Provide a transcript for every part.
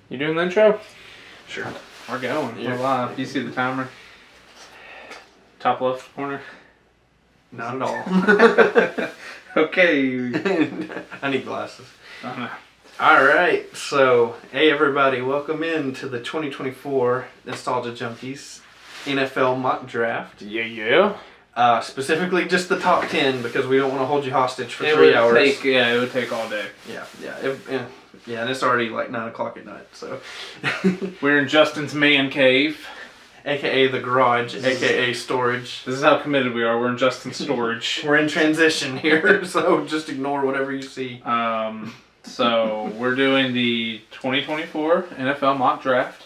You doing the intro? Sure. We're going. We're live. You see the timer? Top left corner? Not at all. Okay. I need glasses. Uh-huh. Alright, so, hey everybody, welcome in to the 2024 Nostalgia Junkies NFL mock draft. Yeah. Specifically just the top 10 because we don't want to hold you hostage for 3 hours. It would take all day. Yeah, and it's already like 9 o'clock at night, so. We're in Justin's man cave. AKA the garage, AKA storage. This is how committed we are. We're in Justin's storage. We're in transition here, so just ignore whatever you see. So we're doing the 2024 NFL mock draft.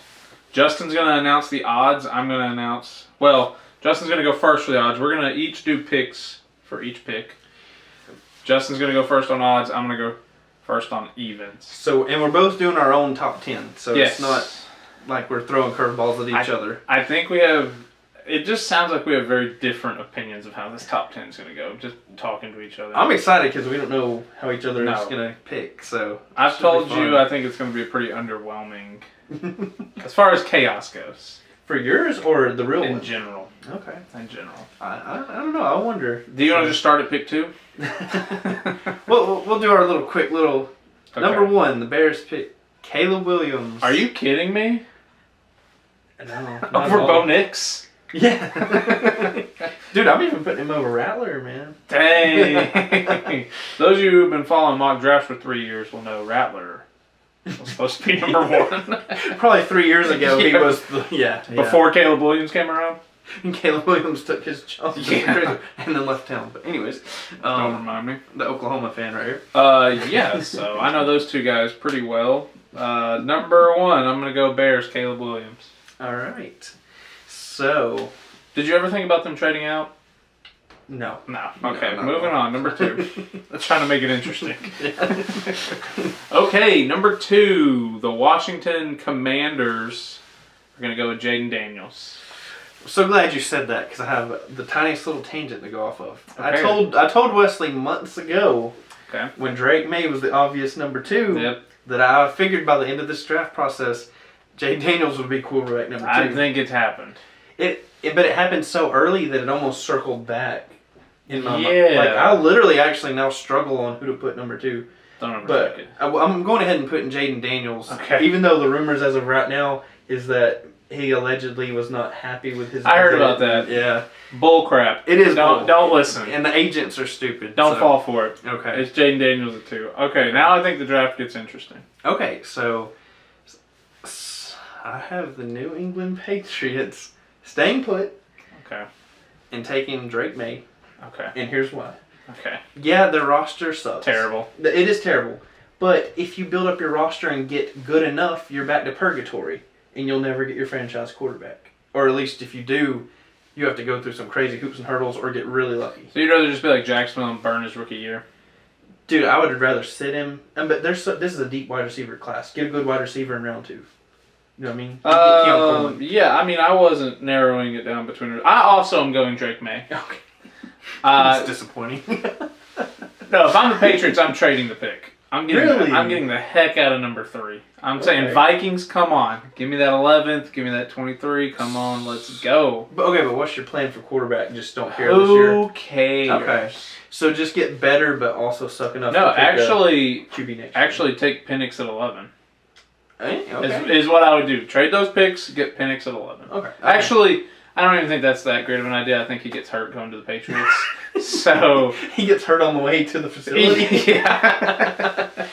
Justin's going to announce the odds. I'm going to announce... Well, Justin's going to go first for the odds. We're going to each do picks for each pick. Justin's going to go first on odds. I'm going to go first on evens. So, and we're both doing our own top 10. So yes. It's not like we're throwing curveballs at each other. I think we have... It just sounds like we have very different opinions of how this top 10 is going to go, just talking to each other. I'm excited because we don't know how each other is going to pick, so... I've told you I think it's going to be a pretty underwhelming, as far as chaos goes. For yours or the real one? In general. Okay. In general. I don't know, I wonder. Do you want to just start at pick 2? We'll do our little quick little... Okay. Number 1, the Bears pick Caleb Williams. Are you kidding me? No. Over Bo Nix? Yeah. Dude, I'm even putting him over Rattler, man. Dang. Those of you who've been following mock drafts for 3 years will know Rattler was supposed to be number 1. Probably 3 years ago he was, Before Caleb Williams came around? And Caleb Williams took his job and then left town. But anyways. Don't remind me. The Oklahoma fan right here. Yeah, so I know those two guys pretty well. Number 1, I'm going to go Bears, Caleb Williams. All right. So, did you ever think about them trading out? No. Okay, moving on. Number 2. Let's try to make it interesting. Okay, number 2. The Washington Commanders are going to go with Jaden Daniels. I'm so glad you said that because I have the tiniest little tangent to go off of. Okay. I told Wesley months ago when Drake May was the obvious number 2 that I figured by the end of this draft process, Jaden Daniels would be quarterback number 2. I think it's happened. But it happened so early that it almost circled back in my mind. Yeah. Like, I literally actually now struggle on who to put number 2. But I'm going ahead and putting Jaden Daniels. Okay. Even though the rumors as of right now is that he allegedly was not happy with his... I heard about that. Yeah. Bull crap. It is bull. Don't listen. And the agents are stupid. Don't fall for it. Okay. It's Jaden Daniels at 2. Okay, now I think the draft gets interesting. Okay, so... I have the New England Patriots staying put. Okay. And taking Drake May. Okay. And here's why. Okay. Yeah, their roster sucks. Terrible. It is terrible. But if you build up your roster and get good enough, you're back to purgatory. And you'll never get your franchise quarterback. Or at least if you do, you have to go through some crazy hoops and hurdles or get really lucky. So you'd rather just be like Jacksonville and burn his rookie year? Dude, I would rather sit him. But this is a deep wide receiver class. Get a good wide receiver in round 2. You know what I mean? Yeah, I mean, I wasn't narrowing it down between... I also am going Drake May. Okay. It's disappointing. No, if I'm the Patriots, I'm trading the pick. I'm getting the heck out of number 3. I'm saying Vikings, come on. Give me that 11th. Give me that 23. Come on, let's go. But what's your plan for quarterback? Just don't care this year? Who cares? Okay. So just get better, but also suck enough no, to pick actually, QB next actually take Penix at 11. Okay. Is what I would do. Trade those picks, get Penix at 11. Okay. Actually, I don't even think that's that great of an idea. I think he gets hurt going to the Patriots. So he gets hurt on the way to the facility. Yeah.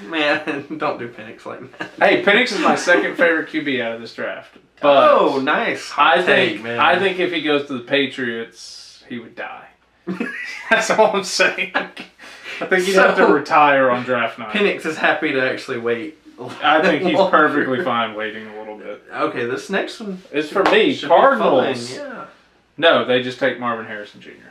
Man, don't do Penix like that. Hey, Penix is my second favorite QB out of this draft. But nice. I think if he goes to the Patriots, he would die. That's all I'm saying. I think he'd have to retire on draft night. Penix is happy to actually wait. I think he's perfectly fine waiting a little bit. Okay, this next one is for me. Cardinals. Yeah. No, they just take Marvin Harrison Jr.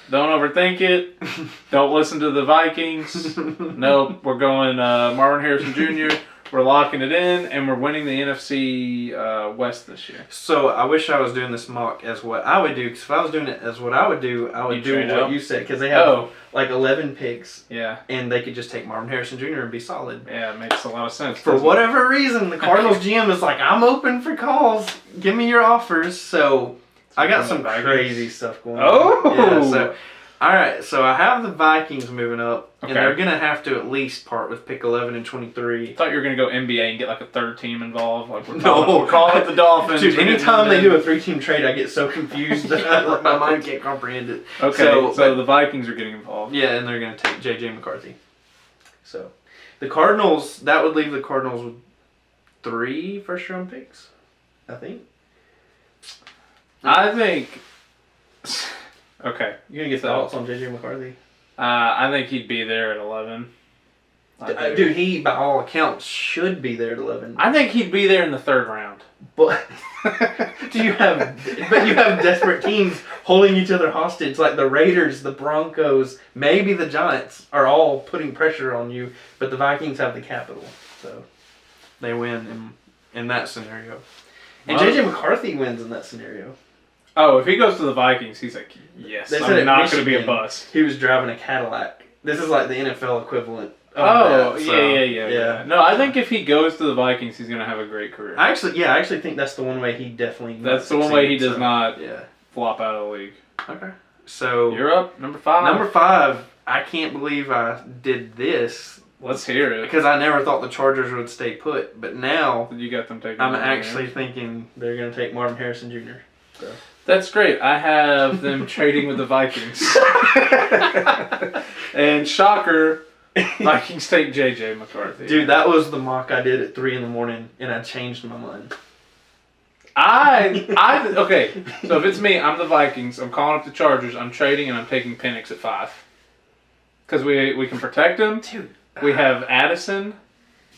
Don't overthink it. Don't listen to the Vikings. Nope, we're going Marvin Harrison Jr. We're locking it in, and we're winning the NFC West this year. So I wish I was doing this mock as what I would do. Because if I was doing it as what I would do what you said. Because they have like 11 picks. Yeah. And they could just take Marvin Harrison Jr. and be solid. Yeah, it makes a lot of sense. For whatever reason, the Cardinals GM is like, I'm open for calls. Give me your offers. So I got some crazy stuff going on. Oh! Yeah, so, all right, so I have the Vikings moving up, and they're going to have to at least part with pick 11 and 23. I thought you were going to go NBA and get like a third team involved. Like we're calling it the Dolphins. Dude, anytime they do a 3-team trade, I get so confused. My mind can't comprehend it. Okay, so the Vikings are getting involved. Yeah, and they're going to take J.J. McCarthy. So the Cardinals, that would leave the Cardinals with 3 first-round picks, I think. I think... Okay. You gonna get thoughts on J.J. McCarthy? I think he'd be there at 11. Dude, he, by all accounts, should be there at 11. I think he'd be there in the 3rd round. But you have desperate teams holding each other hostage, like the Raiders, the Broncos, maybe the Giants are all putting pressure on you, but the Vikings have the capital, so they win in that scenario. And J.J. McCarthy wins in that scenario. Oh, if he goes to the Vikings, he's like, yes, I'm not going to be a bust. He was driving a Cadillac. This is like the NFL equivalent. Yeah. No, I think if he goes to the Vikings, he's going to have a great career. I actually think that's the one way he definitely. That's the one way he does not flop out of the league. Okay. So you're up, number 5. Number 5. I can't believe I did this. Let's hear it. Because I never thought the Chargers would stay put, but now you got them taking. I'm actually thinking they're going to take Marvin Harrison Jr. So. That's great. I have them trading with the Vikings. And shocker, Vikings take J.J. McCarthy. Dude, that was the mock I did at 3 in the morning, and I changed my mind. Okay, so if it's me, I'm the Vikings. I'm calling up the Chargers. I'm trading, and I'm taking Penix at 5. Because we can protect him. Dude. We have Addison.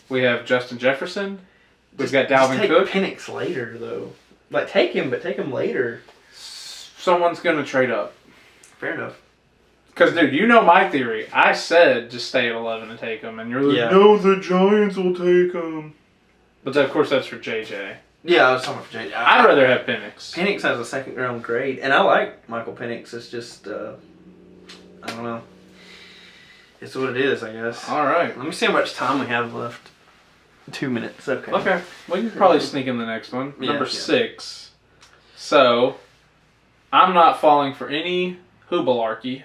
We have Justin Jefferson. We've got Dalvin Cook. Take Penix later, though. Like, take him, but take him later. Someone's going to trade up. Fair enough. Because, dude, you know my theory. I said just stay at 11 and take him. And you're like, no, the Giants will take him. But, of course, that's for JJ. Yeah, I was talking for JJ. I'd rather have Penix. Penix has a 2nd-round grade. And I like Michael Penix. It's just, I don't know. It's what it is, I guess. All right. Let me see how much time we have left. 2 minutes. Okay. Okay. We can probably sneak in the next one. Number 6. So, I'm not falling for any hoobalarchy.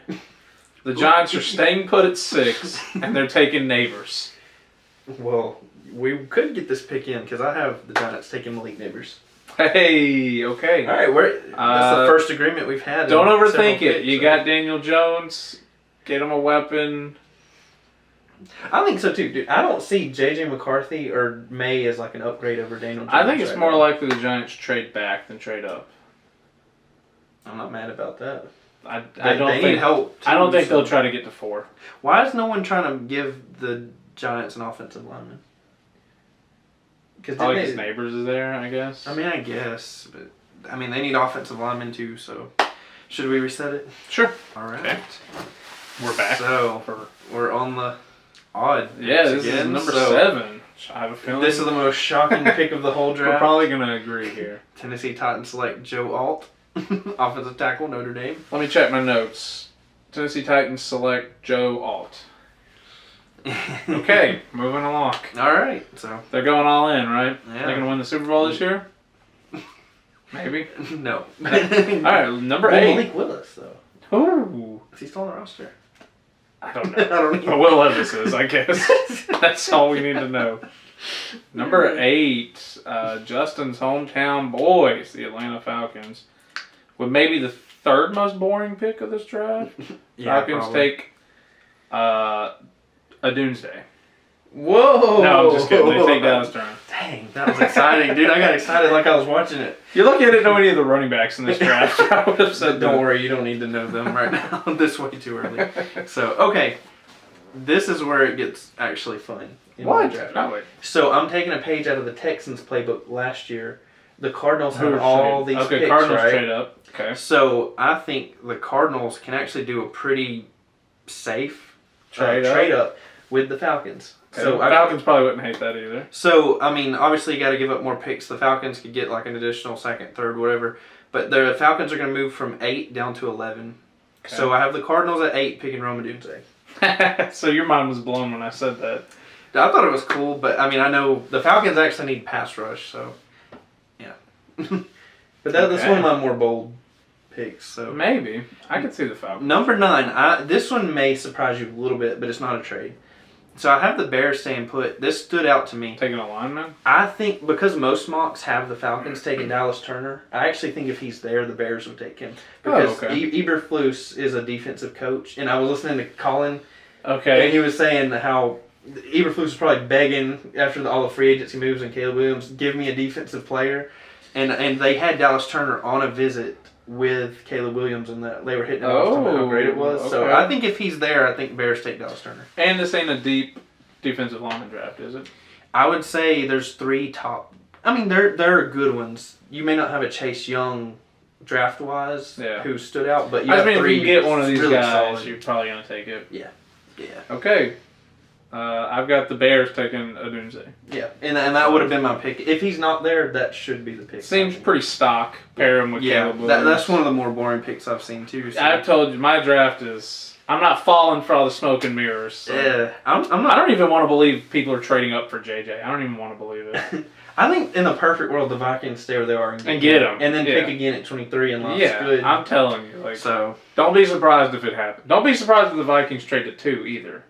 The Giants are staying put at 6, and they're taking Neighbors. Well, we could get this pick in, because I have the Giants taking Malik Neighbors. Hey, okay. All right, that's the first agreement we've had. Don't overthink it. You got Daniel Jones. Get him a weapon. I think so too, dude. I don't see J.J. McCarthy or May as like an upgrade over Daniel Jones. I think it's more likely the Giants trade back than trade up. I'm not mad about that. They need help too, I don't think they'll try to get to 4. Why is no one trying to give the Giants an offensive lineman? Probably because Neighbors is there, I guess. I mean, I guess, but I mean they need offensive linemen too. So, should we reset it? Sure. All right. Okay. We're back. So we're on the odd. Yeah, this is number 7. I have a feeling this is the most shocking pick of the whole draft. We're probably gonna agree here. Tennessee Titans select Joe Alt, offensive tackle, Notre Dame. Let me check my notes. Tennessee Titans select Joe Alt. Okay, moving along. All right, so they're going all in, right? Yeah. They're gonna win the Super Bowl this year. Maybe. No. All right, number 8. Malik Willis, though. Ooh. Is he still on the roster? I don't know. Will Levis is, I guess. That's all we need to know. Number 8, Justin's hometown boys, the Atlanta Falcons, with maybe the 3rd most boring pick of this draft. Falcons probably. take a Doomsday. Whoa! No, I'm just kidding. They take Dallas Turner. Dang, that was exciting, dude. I got excited like I was watching it. You're lucky I didn't know any of the running backs in this draft. I would have said, don't worry, you don't need to know them right now. This way too early. So, okay. This is where it gets actually fun. What? No, wait. So, I'm taking a page out of the Texans playbook last year. The Cardinals have all these picks, Cardinals right? trade up. Okay. So, I think the Cardinals can actually do a pretty safe trade up with the Falcons. So Falcons probably wouldn't hate that either. So, I mean, obviously you got to give up more picks. The Falcons could get like an additional second, third, whatever. But the Falcons are going to move from 8 down to 11. Okay. So I have the Cardinals at 8 picking Rome Odunze. So your mind was blown when I said that. I thought it was cool, but I mean, I know the Falcons actually need pass rush, so yeah. But that's one of my more bold picks. So maybe I could see the Falcons. Number 9. This one may surprise you a little bit, but it's not a trade. So I have the Bears staying put. This stood out to me. Taking a lineman? I think because most mocks have the Falcons taking Dallas Turner, I actually think if he's there, the Bears would take him. Because Eberflus is a defensive coach, and I was listening to Colin. Okay. And he was saying how Eberflus was probably begging after all the free agency moves and Caleb Williams, give me a defensive player. And they had Dallas Turner on a visit with Caleb Williams, and they were hitting him off talking about how great it was. Okay. So I think if he's there, I think Bears take Dallas Turner. And this ain't a deep defensive lineman draft, is it? I would say there's 3 top. I mean, there are good ones. You may not have a Chase Young draft-wise who stood out, but you have 3. If you can get one of these really guys, solid. you're probably going to take it. Yeah. Okay. I've got the Bears taking Odunze. Yeah, and that would have been my pick. If he's not there, that should be the pick. Seems pretty stock. Pair him with Caleb Williams. That's one of the more boring picks I've seen too. So. I've told you, my draft is... I'm not falling for all the smoke and mirrors. So. Yeah, I'm not. I don't even want to believe people are trading up for JJ. I don't even want to believe it. I think in the perfect world, the Vikings stay where they are and get him. And then pick again at 23 and lost good. I'm telling you. So don't be surprised if it happens. Don't be surprised if the Vikings trade to 2 either.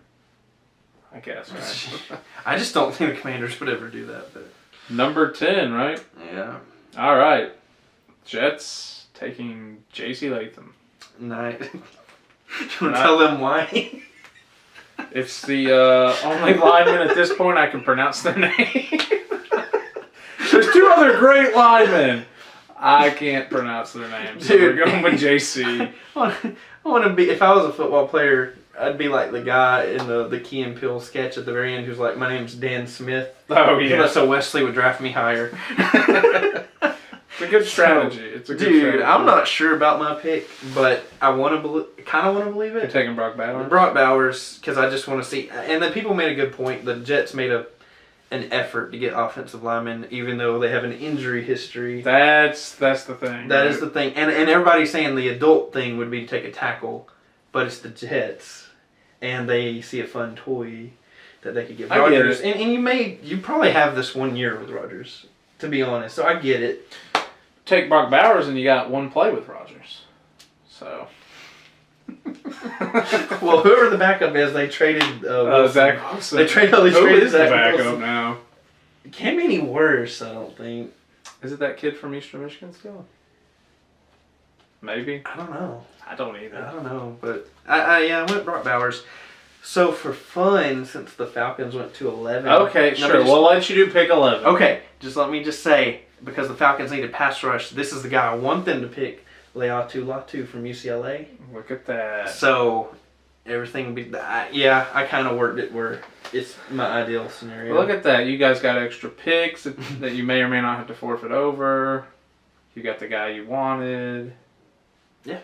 I guess, right? I just don't think the Commanders would ever do that. But Number 10, right? Yeah. All right. Jets taking J.C. Latham. Nice. You want to tell them why? It's the only lineman at this point I can pronounce their name. There's 2 other great linemen. I can't pronounce their names. So we're going with JC. I want to be. If I was a football player, I'd be like the guy in the Key and Peele sketch at the very end who's like, my name's Dan Smith. Oh, yeah. So Wesley would draft me higher. It's a good strategy. It's a good strategy. I'm not sure about my pick, but I want to kind of want to believe it. You're taking Brock Bowers? Brock Bowers, because I just want to see. And the people made a good point. The Jets made an effort to get offensive linemen, even though they have an injury history. That's the thing. That is the thing. And everybody's saying the adult thing would be to take a tackle, but it's the Jets. And they see a fun toy that they could give Rodgers. And you probably have this 1 year with Rodgers, to be honest. So I get it. Take Brock Bowers and you got 1 play with Rodgers. So. Well, whoever the backup is, they traded Zach Wilson. They traded Zach backup Wilson now. It can't be any worse, I don't think. Is it that kid from Eastern Michigan still? Maybe. I don't know. I don't either. I don't know, but I went Brock Bowers. So for fun, since the Falcons went to 11. Okay, sure. We'll let you do pick 11. Okay, let me just say, because the Falcons need a pass rush, this is the guy I want them to pick, Leatu Latu from UCLA. Look at that. So everything would be, I kind of worked it where it's my ideal scenario. Well, look at that. You guys got extra picks that you may or may not have to forfeit over. You got the guy you wanted. Yeah.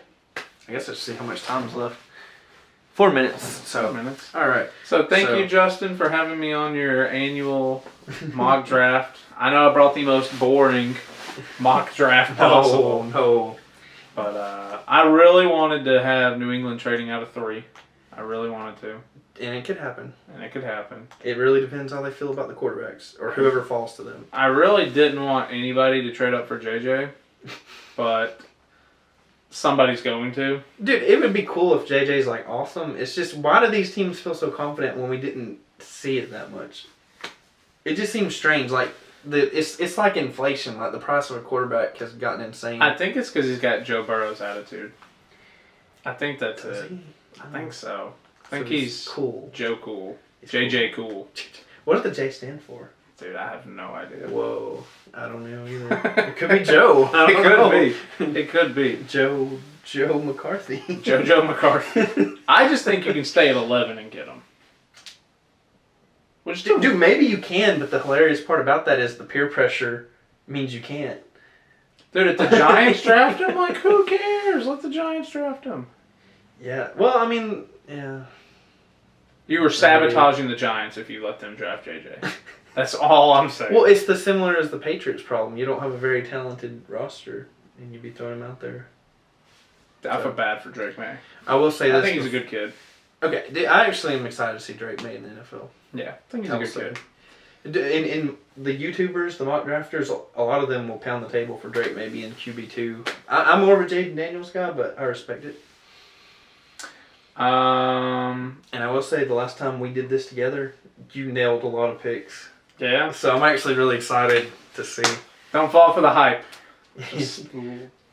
I guess let's see how much time is left. 4 minutes. 4 minutes. All right. So thank you, Justin, for having me on your annual mock draft. I know I brought the most boring mock draft possible. No. But I really wanted to have New England trading out of 3. I really wanted to. And it could happen. It really depends how they feel about the quarterbacks or whoever falls to them. I really didn't want anybody to trade up for JJ, but somebody's going to. Dude, it would be cool if JJ's like awesome. It's just, why do these teams feel so confident when we didn't see it that much? It just seems strange. Like it's like inflation. Like the price of a quarterback has gotten insane. I think it's because he's got Joe Burrow's attitude. I think that's it. I think so. I think he's cool. Joe Cool. JJ Cool. What does the J stand for? Dude, I have no idea. Whoa. I don't know either. It could be Joe. It could be. Joe McCarthy. Joe McCarthy. I just think you can stay at 11 and get him. Dude, maybe you can, but the hilarious part about that is the peer pressure means you can't. Dude, if the Giants draft him, like, who cares? Let the Giants draft him. Yeah. Well, I mean, yeah. You were sabotaging the Giants if you let them draft JJ. That's all I'm saying. Well, it's the similar as the Patriots problem. You don't have a very talented roster, and you'd be throwing him out there. I feel bad for Drake May. I will say this. I think he's a good kid. Okay, I actually am excited to see Drake May in the NFL. Yeah, I think he's a good kid. In the YouTubers, the mock drafters, a lot of them will pound the table for Drake May being QB2. I'm more of a Jaden Daniels guy, but I respect it. And I will say the last time we did this together, you nailed a lot of picks. Yeah. So I'm actually really excited to see. Don't fall for the hype. Just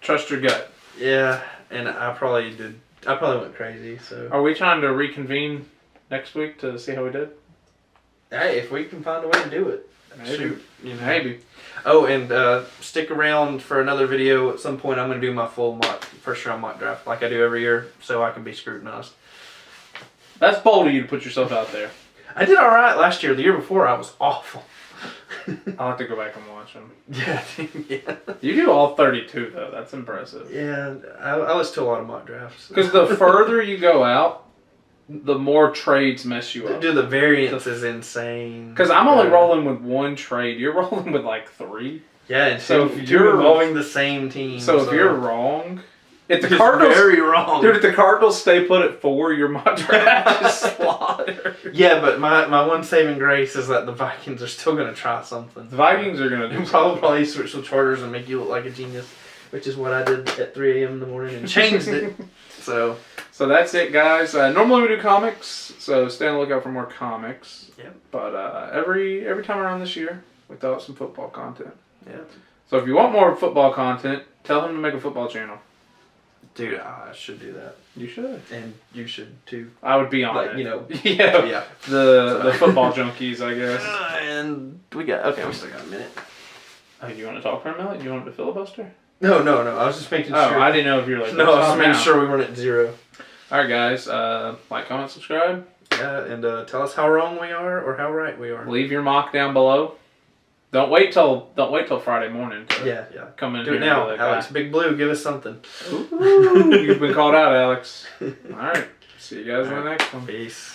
trust your gut. Yeah, and I probably did. I probably went crazy. So. Are we trying to reconvene next week to see how we did? Hey, if we can find a way to do it. Maybe. Shoot. Maybe. Oh, and stick around for another video. At some point, I'm going to do my full first round mock draft like I do every year, so I can be scrutinized. That's bold of you to put yourself out there. I did all right last year. The year before, I was awful. I'll have to go back and watch them. Yeah, yeah. You do all 32 though. That's impressive. Yeah, I listen to a lot of mock drafts. Because the further you go out, the more trades mess you up. Dude, the variance is insane. Because I'm only rolling with one trade. You're rolling with like 3. Yeah, and so if you're involving the same team. So if you're wrong, if the it's Cardinals very wrong, dude, if the Cardinals stay put at 4, your mock draft is slaughtered. Yeah, but my one saving grace is that the Vikings are still going to try something. The Vikings are going to do probably switch the Chargers and make you look like a genius, which is what I did at 3 a.m. in the morning and changed it. So that's it, guys. Normally we do comics, so stay on the lookout for more comics. Yep. But every time around this year, we throw out some football content. Yeah. So if you want more football content, tell him to make a football channel. Dude, I should do that. You should. And you should too. I would be on like, it. You know. Yeah. The football junkies, I guess. And we still got a minute. Oh, you want to talk for a minute? You want to filibuster? No. I was just making sure. Oh, I didn't know if you were like. No, I was just making sure we weren't at 0. All right, guys. Like, comment, subscribe. Yeah, and tell us how wrong we are or how right we are. Leave your mock down below. Don't wait till Friday morning to come in. Do it now, Alex. Big Blue, give us something. Ooh, you've been called out, Alex. All right. See you guys in the next one. Peace.